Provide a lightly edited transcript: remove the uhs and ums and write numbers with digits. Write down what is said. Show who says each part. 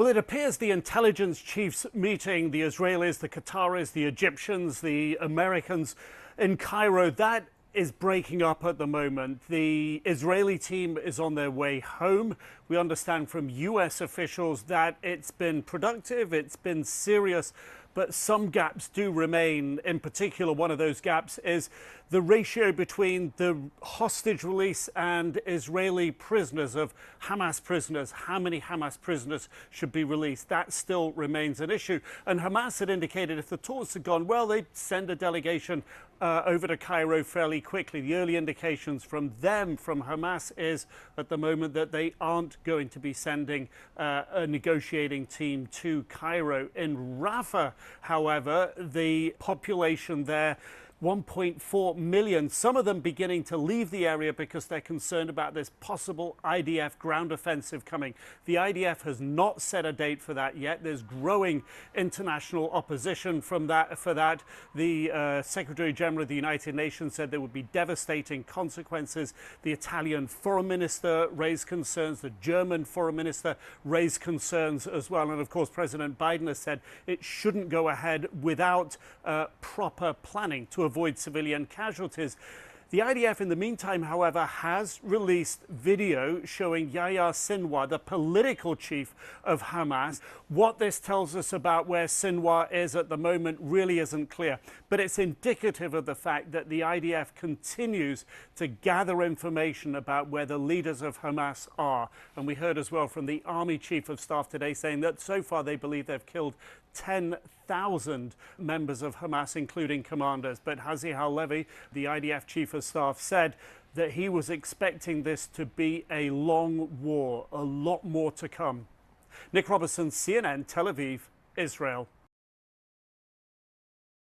Speaker 1: Well, it appears the intelligence chiefs meeting, the Israelis, the Qataris, the Egyptians, the Americans in Cairo, that is breaking up at the moment. The Israeli team is on their way home. We understand from US officials that it's been productive, it's been serious, but some gaps do remain. In particular, one of those gaps is the ratio between the hostage release and Israeli prisoners, of Hamas prisoners. How many Hamas prisoners should be released? That still remains an issue. And Hamas had indicated if the talks had gone well, they'd send a delegation over to Cairo fairly quickly. The early indications from them, from Hamas, is at the moment that they aren't going to be sending a negotiating team to Cairo. In Rafah, however, the population there, 1.4 million, some of them beginning to leave the area because they're concerned about this possible IDF ground offensive coming. The IDF has not set a date for that yet. There's growing international opposition for that. The Secretary General of the United Nations said there would be devastating consequences. The Italian foreign minister raised concerns. The German foreign minister raised concerns as well. And of course, President Biden has said it shouldn't go ahead without proper planning to avoid civilian casualties. The IDF, in the meantime, however, has released video showing Yahya Sinwar, the political chief of Hamas. What this tells us about where Sinwar is at the moment really isn't clear, but it's indicative of the fact that the IDF continues to gather information about where the leaders of Hamas are. And we heard as well from the Army Chief of Staff today saying that so far they believe they've killed 10,000 members of Hamas, including commanders. But Hazi Halevi, the IDF Chief of Staff, said that he was expecting this to be a long war, a lot more to come. Nick Robertson, CNN, Tel Aviv, Israel.